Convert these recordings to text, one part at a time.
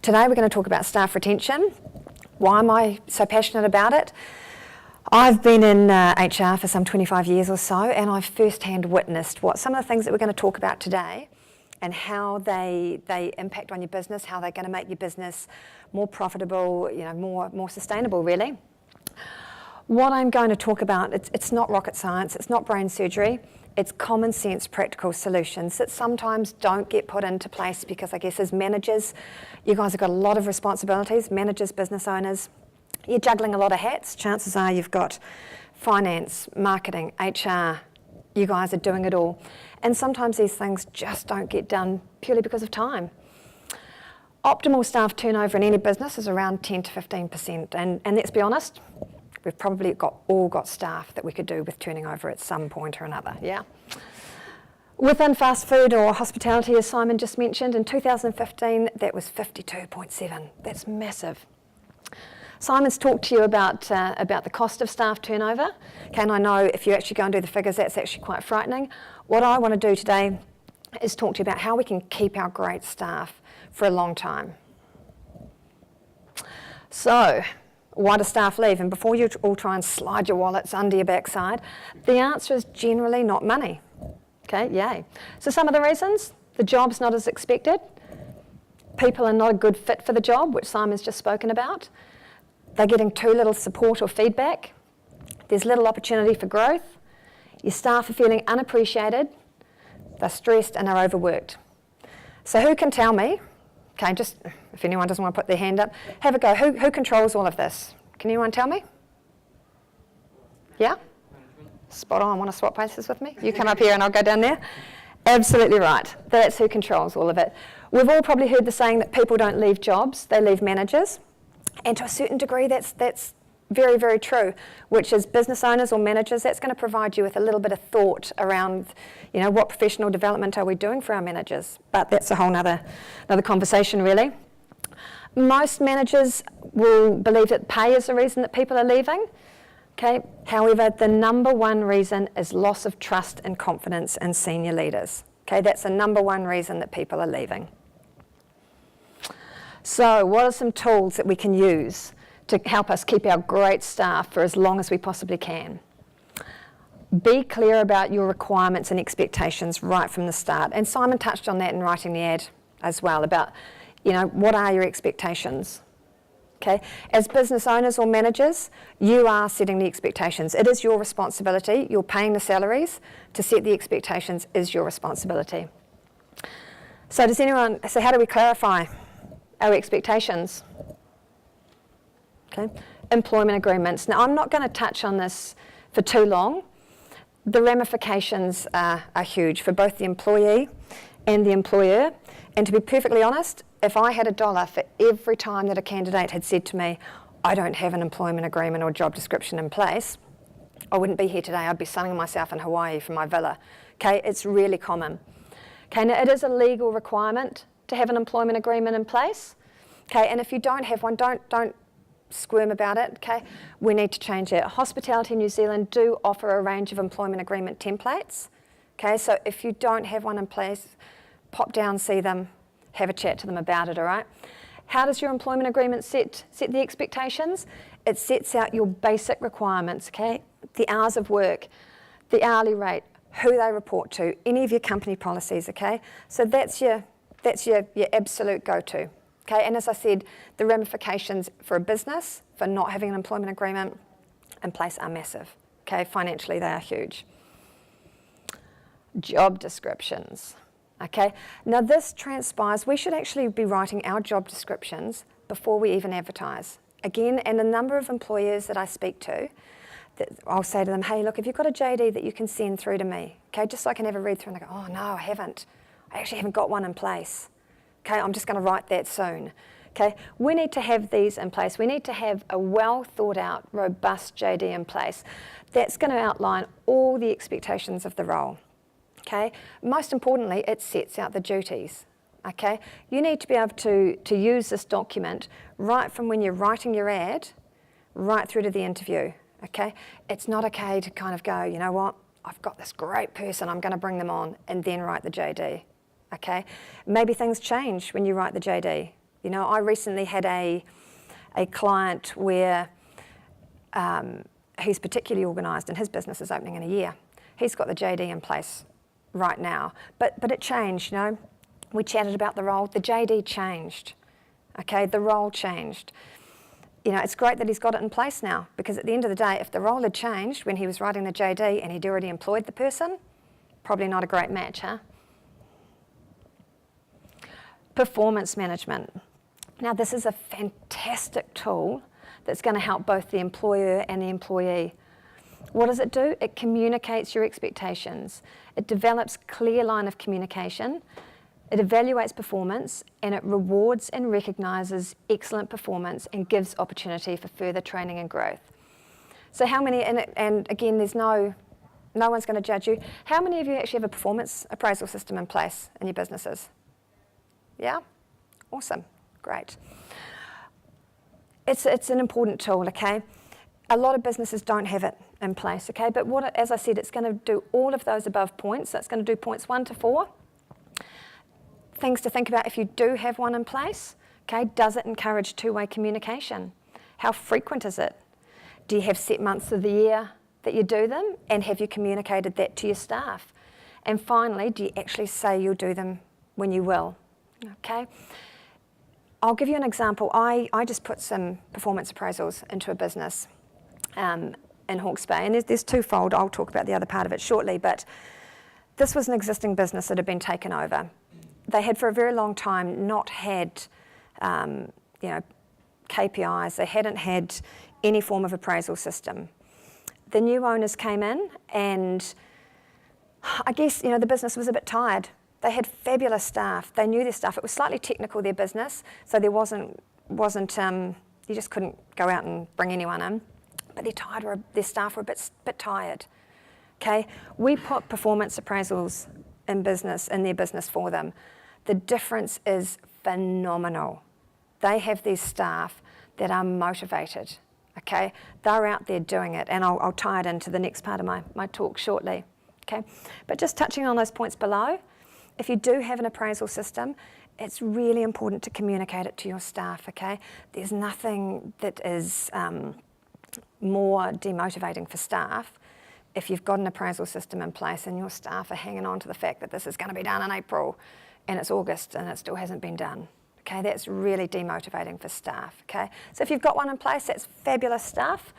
Today we're going to talk about staff retention. Why am I so passionate about it? I've been in HR for some 25 years or so, and I've firsthand witnessed what some of the things that we're going to talk about today and how they impact on your business, how they're going to make your business more profitable, more sustainable, really. What I'm going to talk about, it's not rocket science, it's not brain surgery, it's common sense practical solutions that sometimes don't get put into place because I guess as managers, you guys have got a lot of responsibilities, managers, business owners, you're juggling a lot of hats. Chances are you've got finance, marketing, HR, you guys are doing it all. And sometimes these things just don't get done purely because of time. Optimal staff turnover in any business is around 10 to 15%. And let's be honest, we've probably all got staff that we could do with turning over at some point or another, yeah? Within fast food or hospitality, as Simon just mentioned, in 2015, that was 52.7. That's massive. Simon's talked to you about the cost of staff turnover. Okay, and I know if you actually go and do the figures, that's actually quite frightening. What I want to do today is talk to you about how we can keep our great staff for a long time. So, why do staff leave? And before you all try and slide your wallets under your backside, the answer is generally not money. Okay, yay. So some of the reasons, the job's not as expected. People are not a good fit for the job, which Simon's just spoken about. They're getting too little support or feedback. There's little opportunity for growth. Your staff are feeling unappreciated. They're stressed and are overworked. So who can tell me, okay, just if anyone doesn't want to put their hand up, have a go. Who controls all of this? Can anyone tell me? Yeah? Spot on. Want to swap places with me? You come up here and I'll go down there. Absolutely right. That's who controls all of it. We've all probably heard the saying that people don't leave jobs, they leave managers. And to a certain degree, that's very, very true, which is business owners or managers, that's going to provide you with a little bit of thought around, what professional development are we doing for our managers? But that's a whole nother conversation, really. Most managers will believe that pay is the reason that people are leaving. Okay. However, the number one reason is loss of trust and confidence in senior leaders. Okay, that's the number one reason that people are leaving. So what are some tools that we can use to help us keep our great staff for as long as we possibly can? Be clear about your requirements and expectations right from the start. And Simon touched on that in writing the ad as well about, what are your expectations? Okay, as business owners or managers, you are setting the expectations. It is your responsibility. You're paying the salaries. To set the expectations is your responsibility. So how do we clarify our expectations? Okay, employment agreements. Now, I'm not going to touch on this for too long. The ramifications are huge for both the employee and the employer. And to be perfectly honest, if I had $1 for every time that a candidate had said to me, I don't have an employment agreement or job description in place, I wouldn't be here today. I'd be sunning myself in Hawaii from my villa. Okay, it's really common. Okay, now it is a legal requirement to have an employment agreement in place. Okay, and if you don't have one, don't squirm about it. Okay, we need to change it. Hospitality New Zealand do offer a range of employment agreement templates. Okay, so if you don't have one in place, pop down, see them, have a chat to them about it, all right? How does your employment agreement set the expectations? It sets out your basic requirements, okay? The hours of work, the hourly rate, who they report to, any of your company policies, okay? So that's your absolute go-to, okay? And as I said, the ramifications for a business for not having an employment agreement in place are massive, okay? Financially, they are huge. Job descriptions. Okay, now this transpires, we should actually be writing our job descriptions before we even advertise. Again, and a number of employers that I speak to, I'll say to them, hey, look, have you got a JD that you can send through to me? Okay, just so I can have a read through and they go, oh no, I haven't. I actually haven't got one in place. Okay, I'm just going to write that soon. Okay, we need to have these in place. We need to have a well thought out, robust JD in place. That's going to outline all the expectations of the role. Okay, most importantly, it sets out the duties. Okay, you need to be able to use this document right from when you're writing your ad, right through to the interview. Okay, it's not okay to kind of go, you know what, I've got this great person, I'm going to bring them on, and then write the JD. Okay, maybe things change when you write the JD. You know, I recently had a client where he's particularly organised and his business is opening in a year. He's got the JD in place right now, but it changed, you know. We chatted about the role, the JD changed, okay, the role changed. You know, it's great that he's got it in place now, because at the end of the day, if the role had changed when he was writing the JD and he'd already employed the person, probably not a great match, huh? Performance management. Now, this is a fantastic tool that's going to help both the employer and the employee. What does it do? It communicates your expectations. It develops clear line of communication. It evaluates performance, and it rewards and recognises excellent performance and gives opportunity for further training and growth. So how many, and again, there's no one's going to judge you. How many of you actually have a performance appraisal system in place in your businesses? Yeah? Awesome. Great. It's an important tool, okay? A lot of businesses don't have it in place, okay? But as I said, it's going to do all of those above points. So it's going to do points 1 to 4. Things to think about if you do have one in place, okay? Does it encourage two-way communication? How frequent is it? Do you have set months of the year that you do them? And have you communicated that to your staff? And finally, do you actually say you'll do them when you will? Okay? I'll give you an example. I just put some performance appraisals into a business in Hawke's Bay, and there's twofold. I'll talk about the other part of it shortly, but this was an existing business that had been taken over. They had for a very long time not had, KPIs. They hadn't had any form of appraisal system. The new owners came in, and I guess, the business was a bit tired. They had fabulous staff. They knew their stuff. It was slightly technical, their business, so there wasn't you just couldn't go out and bring anyone in. But their staff were a bit tired. Okay, we put performance appraisals in their business for them. The difference is phenomenal. They have these staff that are motivated. Okay, they're out there doing it, and I'll tie it into the next part of my talk shortly. Okay, but just touching on those points below. If you do have an appraisal system, it's really important to communicate it to your staff, okay? There's nothing that is more demotivating for staff if you've got an appraisal system in place and your staff are hanging on to the fact that this is going to be done in April and it's August and it still hasn't been done, okay? That's really demotivating for staff, okay? So if you've got one in place, that's fabulous stuff,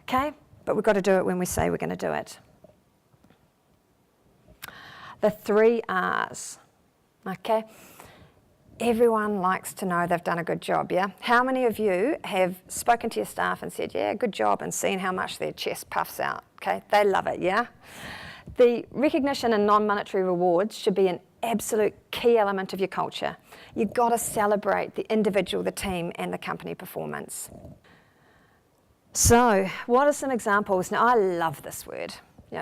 okay? But we've got to do it when we say we're going to do it. The 3 R's, okay? Everyone likes to know they've done a good job, yeah? How many of you have spoken to your staff and said, yeah, good job, and seen how much their chest puffs out, okay? They love it, yeah? The recognition and non-monetary rewards should be an absolute key element of your culture. You've got to celebrate the individual, the team, and the company performance. So, what are some examples? Now, I love this word.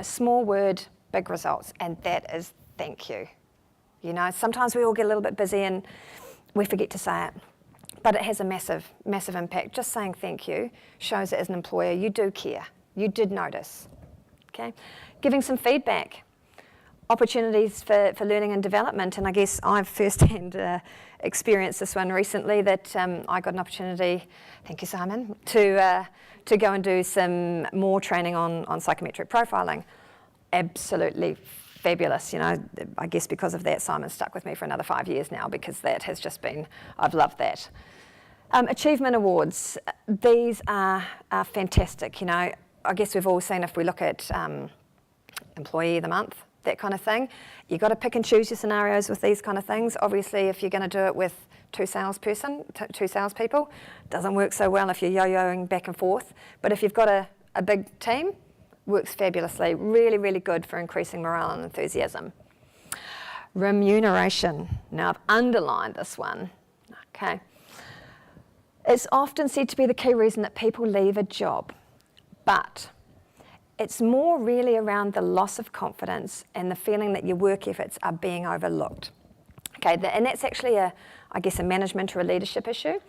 Small word, big results, and that is thank you. Sometimes we all get a little bit busy and we forget to say it, but it has a massive, massive impact. Just saying thank you shows that as an employer, you do care. You did notice, okay? Giving some feedback, opportunities for learning and development, and I guess I've firsthand experienced this one recently that I got an opportunity, thank you Simon, to go and do some more training on psychometric profiling. Absolutely fabulous, I guess because of that, Simon's stuck with me for another 5 years now, because that has just been, I've loved that. Achievement awards, these are fantastic, I guess we've all seen, if we look at employee of the month, that kind of thing, you've got to pick and choose your scenarios with these kind of things. Obviously, if you're going to do it with two salespeople, doesn't work so well if you're yo-yoing back and forth, but if you've got a big team, works fabulously, really, really good for increasing morale and enthusiasm. Remuneration. Now, I've underlined this one, okay. It's often said to be the key reason that people leave a job, but it's more really around the loss of confidence and the feeling that your work efforts are being overlooked. Okay, and that's actually a management or a leadership issue,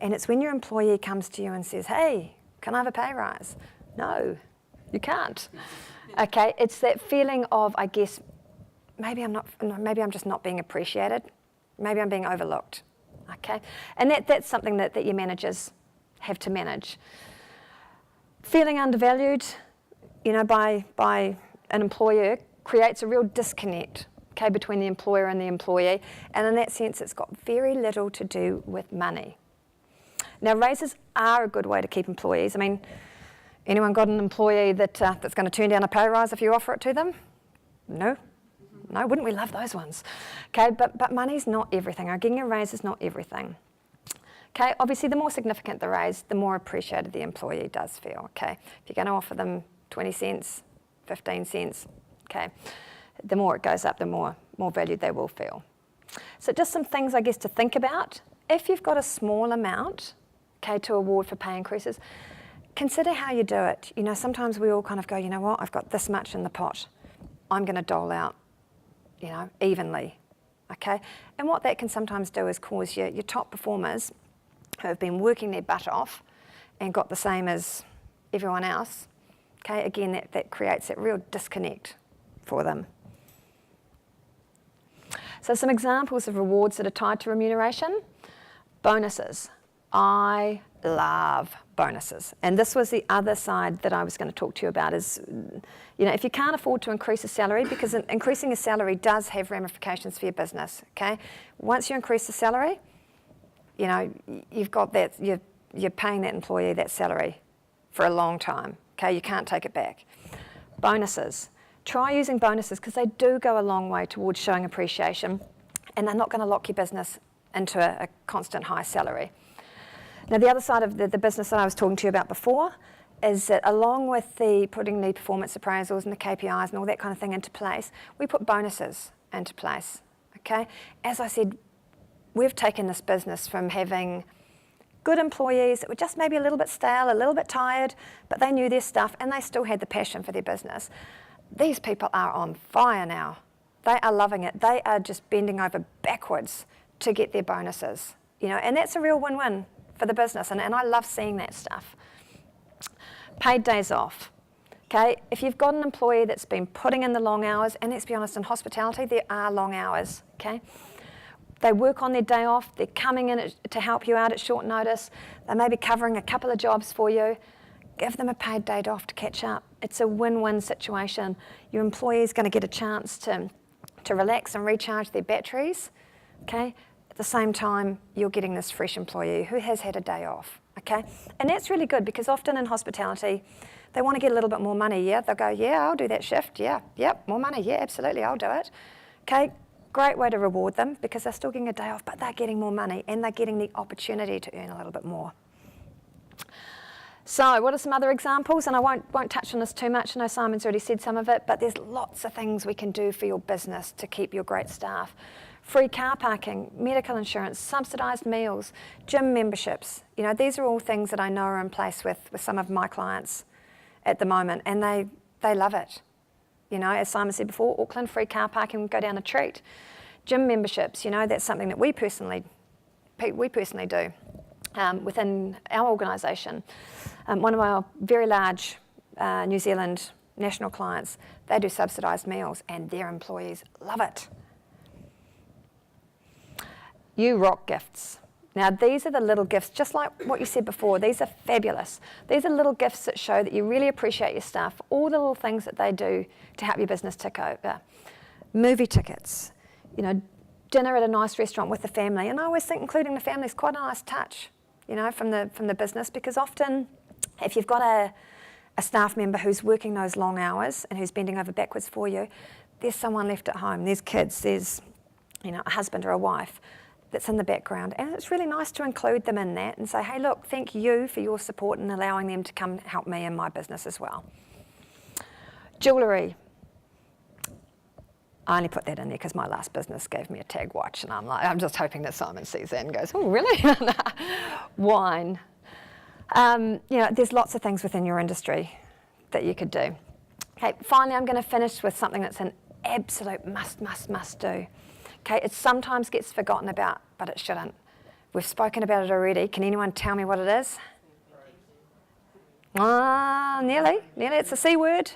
and it's when your employee comes to you and says, hey, can I have a pay rise? No. You can't. Okay, it's that feeling of, I guess, maybe I'm just not being appreciated. Maybe I'm being overlooked. okay? And that's something that your managers have to manage. Feeling undervalued, by an employer creates a real disconnect, okay, between the employer and the employee, and in that sense it's got very little to do with money. Now, raises are a good way to keep employees. I mean, anyone got an employee that's going to turn down a pay rise if you offer it to them? No, wouldn't we love those ones? Okay, but money's not everything. Getting a raise is not everything. Okay, obviously the more significant the raise, the more appreciated the employee does feel, okay? If you're going to offer them 20 cents, 15 cents, okay, the more it goes up, the more valued they will feel. So just some things, I guess, to think about. If you've got a small amount, okay, to award for pay increases, consider how you do it. Sometimes we all kind of go, you know what, I've got this much in the pot. I'm going to dole out, evenly, okay? And what that can sometimes do is cause your top performers who have been working their butt off and got the same as everyone else, okay, again, that creates that real disconnect for them. So some examples of rewards that are tied to remuneration. Bonuses. I love bonuses. And this was the other side that I was going to talk to you about is, if you can't afford to increase a salary, because increasing a salary does have ramifications for your business, okay? Once you increase the salary, you've got that, you're paying that employee that salary for a long time, okay? You can't take it back. Bonuses. Try using bonuses because they do go a long way towards showing appreciation, and they're not going to lock your business into a constant high salary. Now, the other side of the business that I was talking to you about before is that along with putting the performance appraisals and the KPIs and all that kind of thing into place, we put bonuses into place, okay? As I said, we've taken this business from having good employees that were just maybe a little bit stale, a little bit tired, but they knew their stuff and they still had the passion for their business. These people are on fire now. They are loving it. They are just bending over backwards to get their bonuses, and that's a real win-win for the business, and I love seeing that stuff. Paid days off. Okay, if you've got an employee that's been putting in the long hours, and let's be honest, in hospitality there are long hours, okay? They work on their day off, they're coming in to help you out at short notice, they may be covering a couple of jobs for you, give them a paid day off to catch up. It's a win-win situation. Your employee is going to get a chance to relax and recharge their batteries, okay? At the same time, you're getting this fresh employee who has had a day off, okay? And that's really good because often in hospitality, they want to get a little bit more money, yeah? They'll go, yeah, I'll do that shift, yeah, yep, more money, yeah, absolutely, I'll do it. Okay, great way to reward them because they're still getting a day off, but they're getting more money and they're getting the opportunity to earn a little bit more. So what are some other examples? And I won't touch on this too much. I know Simon's already said some of it, but there's lots of things we can do for your business to keep your great staff. Free car parking, medical insurance, subsidised meals, gym memberships. These are all things that I know are in place with some of my clients at the moment, and they love it. As Simon said before, Auckland, free car parking would go down a treat. Gym memberships, that's something that we personally do within our organisation. One of our very large New Zealand national clients, they do subsidised meals and their employees love it. You rock gifts. Now these are the little gifts, just like what you said before, these are fabulous. These are little gifts that show that you really appreciate your staff, all the little things that they do to help your business tick over. Movie tickets, dinner at a nice restaurant with the family, and I always think including the family is quite a nice touch, from the business, because often if you've got a staff member who's working those long hours and who's bending over backwards for you, there's someone left at home, there's kids, there's a husband or a wife that's in the background, and it's really nice to include them in that and say, hey look, thank you for your support and allowing them to come help me in my business as well. Jewellery. I only put that in there because my last business gave me a tag watch, and I'm just hoping that Simon sees that and goes, oh really? Wine. There's lots of things within your industry that you could do. Okay, finally I'm going to finish with something that's an absolute must do. Okay, it sometimes gets forgotten about, but it shouldn't. We've spoken about it already. Can anyone tell me what it is? Nearly. It's a C word.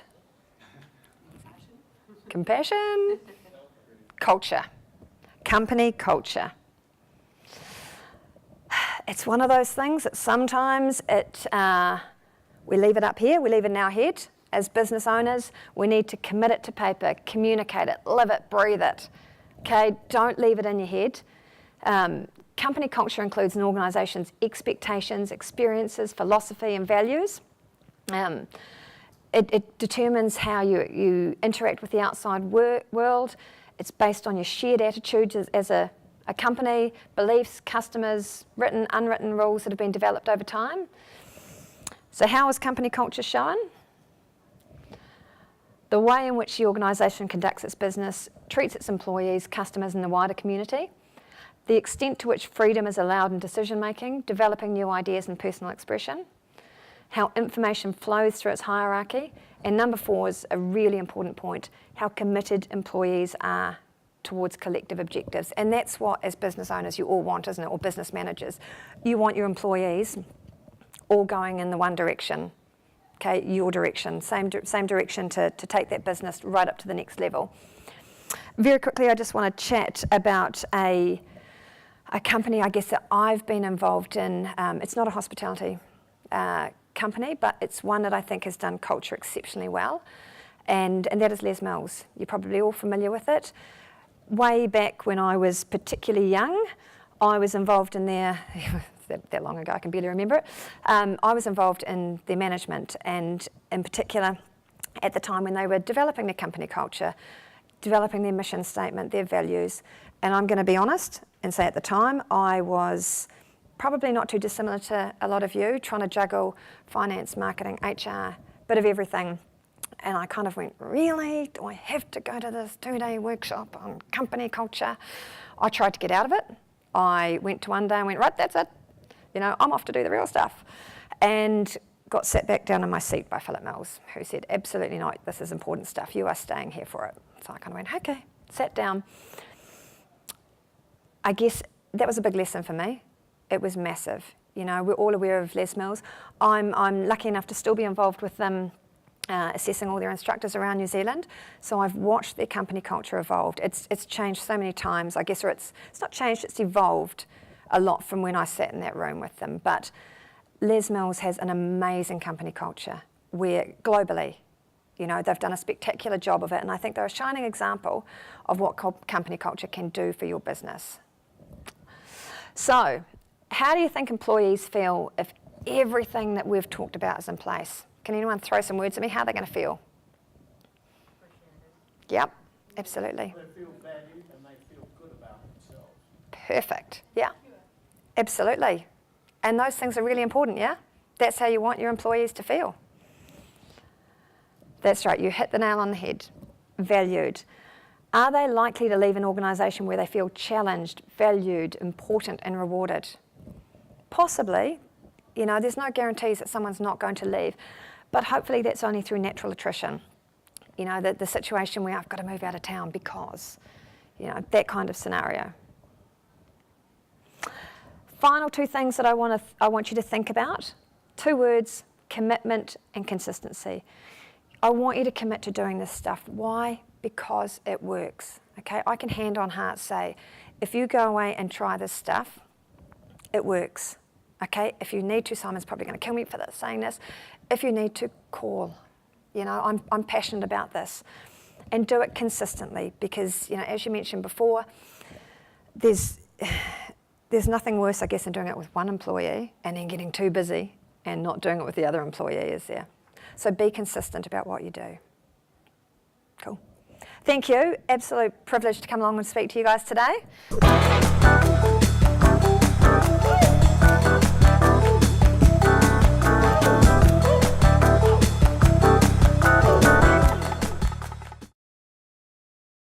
Compassion. Culture. Company culture. It's one of those things that sometimes we leave it up here, we leave it in our head. As business owners, we need to commit it to paper, communicate it, live it, breathe it. Okay, don't leave it in your head. Company culture includes an organisation's expectations, experiences, philosophy and values. It determines how you interact with the outside world. It's based on your shared attitudes as a company, beliefs, customers, written, unwritten rules that have been developed over time. So how is company culture shown? The way in which the organisation conducts its business, treats its employees, customers and the wider community. The extent to which freedom is allowed in decision making, developing new ideas and personal expression. How information flows through its hierarchy. And number 4 is a really important point, how committed employees are towards collective objectives. And that's what, as business owners, you all want, isn't it, or business managers. You want your employees all going in the one direction, okay, your direction, same direction to take that business right up to the next level. Very quickly, I just want to chat about a company, I guess, that I've been involved in. It's not a hospitality company, but it's one that I think has done culture exceptionally well, and that is Les Mills. You're probably all familiar with it. Way back when I was particularly young, I was involved in their, that long ago I can barely remember it, I was involved in their management, and in particular at the time when they were developing their company culture, developing their mission statement, their values. And I'm going to be honest and say at the time I was probably not too dissimilar to a lot of you, trying to juggle finance, marketing, HR, bit of everything. And I kind of went, really? Do I have to go to this 2-day workshop on company culture? I tried to get out of it. I went to one day and went, right, that's it. You know, I'm off to do the real stuff. And got sat back down in my seat by Philip Mills, who said, absolutely not, this is important stuff. You are staying here for it. So I kind of went, okay, sat down. I guess that was a big lesson for me. It was massive. You know, we're all aware of Les Mills. I'm lucky enough to still be involved with them, assessing all their instructors around New Zealand. So I've watched their company culture evolve. It's changed so many times, I guess, or it's not changed, it's evolved a lot from when I sat in that room with them. But Les Mills has an amazing company culture where globally, you know, they've done a spectacular job of it, and I think they're a shining example of what company culture can do for your business. So, how do you think employees feel if everything that we've talked about is in place? Can anyone throw some words at me? How are they going to feel? Appreciated. Yep, absolutely. They feel valued and they feel good about themselves. Perfect, yeah, absolutely. And those things are really important, yeah? That's how you want your employees to feel. That's right, you hit the nail on the head. Valued. Are they likely to leave an organisation where they feel challenged, valued, important and rewarded? Possibly. You know, there's no guarantees that someone's not going to leave, but hopefully that's only through natural attrition. You know, the situation where I've got to move out of town because, you know, that kind of scenario. Final 2 things that I want you to think about. 2 words, commitment and consistency. I want you to commit to doing this stuff. Why? Because it works. Okay, I can hand on heart say, if you go away and try this stuff, it works. Okay, if you need to, Simon's probably going to kill me for this, saying this. If you need to, call. You know, I'm passionate about this, and do it consistently because, you know, as you mentioned before, there's nothing worse, I guess, than doing it with one employee and then getting too busy and not doing it with the other employee, is there? So be consistent about what you do. Cool. Thank you. Absolute privilege to come along and speak to you guys today.